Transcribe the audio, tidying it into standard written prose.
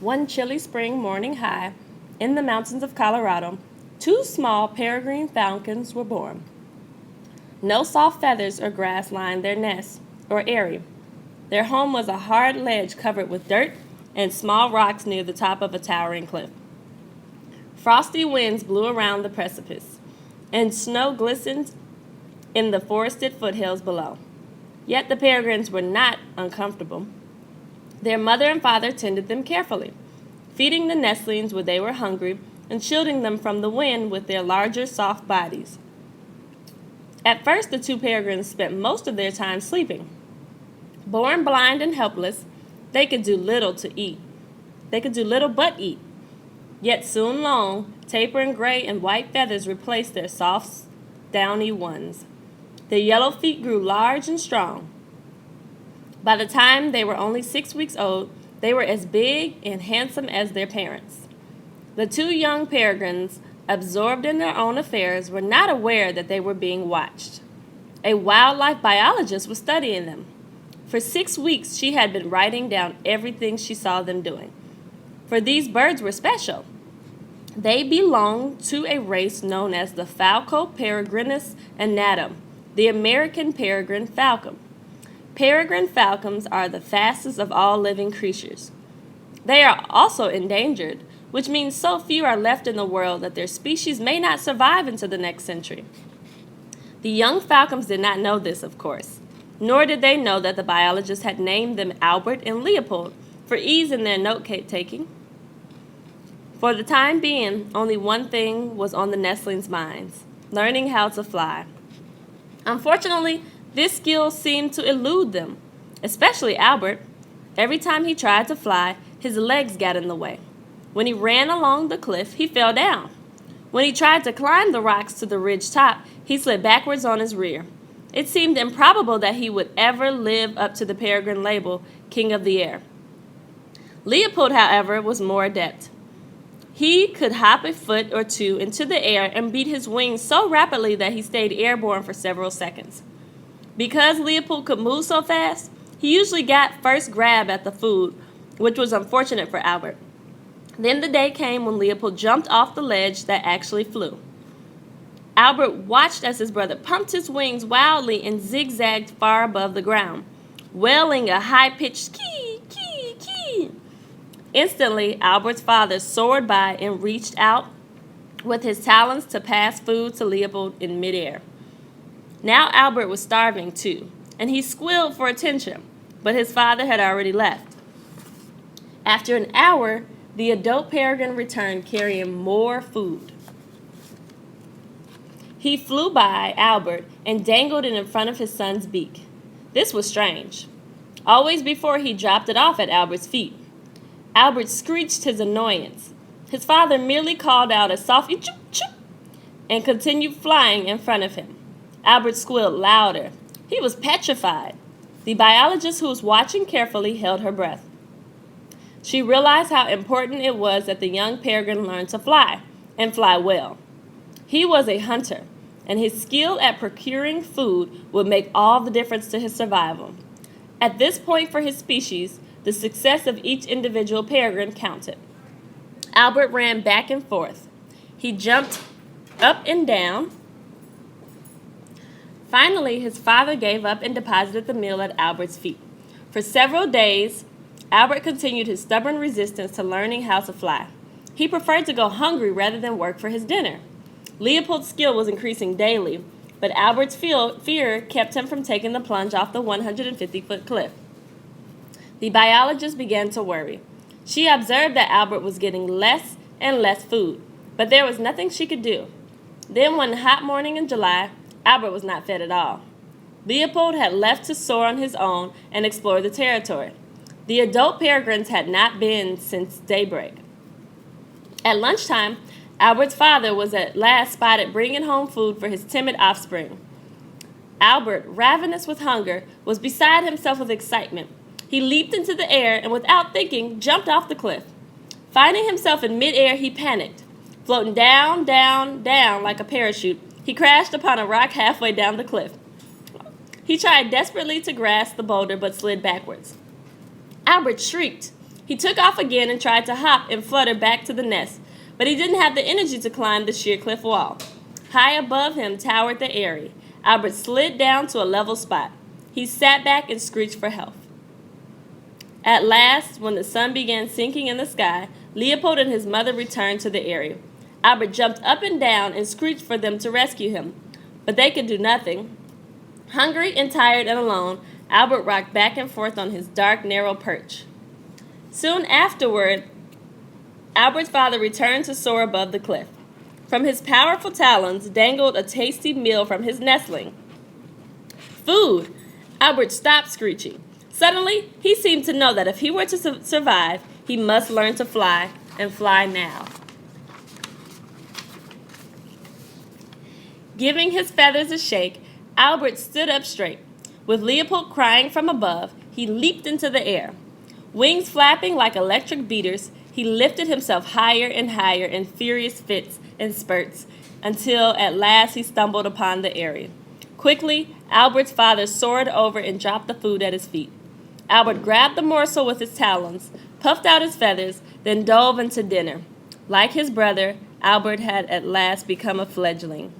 One chilly spring morning high, in the mountains of Colorado, two small peregrine falcons were born. No soft feathers or grass lined their nest, or eyrie. Their home was a hard ledge covered with dirt and small rocks near the top of a towering cliff. Frosty winds blew around the precipice, and snow glistened in the forested foothills below. Yet the peregrines were not uncomfortable. Their mother and father tended them carefully, feeding the nestlings when they were hungry and shielding them from the wind with their larger, soft bodies. At first, the two peregrines spent most of their time sleeping. Born blind and helpless, they could do little to eat. They could do little but eat. Yet soon long, tapering gray and white feathers replaced their soft, downy ones. Their yellow feet grew large and strong. By the time they were only 6 weeks old, they were as big and handsome as their parents. The two young peregrines, absorbed in their own affairs, were not aware that they were being watched. A wildlife biologist was studying them. For 6 weeks, she had been writing down everything she saw them doing. For these birds were special. They belonged to a race known as the Falco peregrinus annatum, the American peregrine falcon. Peregrine falcons are the fastest of all living creatures. They are also endangered, which means so few are left in the world that their species may not survive into the next century. The young falcons did not know this, of course, nor did they know that the biologists had named them Albert and Leopold for ease in their note-taking. For the time being, only one thing was on the nestlings' minds: learning how to fly. Unfortunately, this skill seemed to elude them, especially Albert. Every time he tried to fly, his legs got in the way. When he ran along the cliff, he fell down. When he tried to climb the rocks to the ridge top, he slid backwards on his rear. It seemed improbable that he would ever live up to the peregrine label, King of the Air. Leopold, however, was more adept. He could hop a foot or two into the air and beat his wings so rapidly that he stayed airborne for several seconds. Because Leopold could move so fast, he usually got first grab at the food, which was unfortunate for Albert. Then the day came when Leopold jumped off the ledge that actually flew. Albert watched as his brother pumped his wings wildly and zigzagged far above the ground, wailing a high-pitched kee, kee, kee. Instantly, Albert's father soared by and reached out with his talons to pass food to Leopold in midair. Now Albert was starving too, and he squealed for attention, but his father had already left. After an hour, the adult peregrine returned carrying more food. He flew by Albert and dangled it in front of his son's beak. This was strange. Always before he dropped it off at Albert's feet. Albert screeched his annoyance. His father merely called out a soft choop choop and continued flying in front of him. Albert squealed louder. He was petrified. The biologist, who was watching carefully, held her breath. She realized how important it was that the young peregrine learn to fly, and fly well. He was a hunter, and his skill at procuring food would make all the difference to his survival. At this point for his species, the success of each individual peregrine counted. Albert ran back and forth. He jumped up and down. Finally, his father gave up and deposited the meal at Albert's feet. For several days, Albert continued his stubborn resistance to learning how to fly. He preferred to go hungry rather than work for his dinner. Leopold's skill was increasing daily, but Albert's fear kept him from taking the plunge off the 150-foot cliff. The biologist began to worry. She observed that Albert was getting less and less food, but there was nothing she could do. Then one hot morning in July, Albert was not fed at all. Leopold had left to soar on his own and explore the territory. The adult peregrines had not been since daybreak. At lunchtime, Albert's father was at last spotted bringing home food for his timid offspring. Albert, ravenous with hunger, was beside himself with excitement. He leaped into the air and, without thinking, jumped off the cliff. Finding himself in midair, he panicked. Floating down, down, down like a parachute, he crashed upon a rock halfway down the cliff. He tried desperately to grasp the boulder but slid backwards. Albert shrieked. He took off again and tried to hop and flutter back to the nest, but he didn't have the energy to climb the sheer cliff wall. High above him towered the eyrie. Albert slid down to a level spot. He sat back and screeched for help. At last, when the sun began sinking in the sky, Leopold and his mother returned to the eyrie. Albert jumped up and down and screeched for them to rescue him, but they could do nothing. Hungry and tired and alone, Albert rocked back and forth on his dark, narrow perch. Soon afterward, Albert's father returned to soar above the cliff. From his powerful talons dangled a tasty meal from his nestling. Food! Albert stopped screeching. Suddenly, he seemed to know that if he were to survive, he must learn to fly, and fly now. Giving his feathers a shake, Albert stood up straight. With Leopold crying from above, he leaped into the air. Wings flapping like electric beaters, he lifted himself higher and higher in furious fits and spurts, until at last he stumbled upon the eyrie. Quickly, Albert's father soared over and dropped the food at his feet. Albert grabbed the morsel with his talons, puffed out his feathers, then dove into dinner. Like his brother, Albert had at last become a fledgling.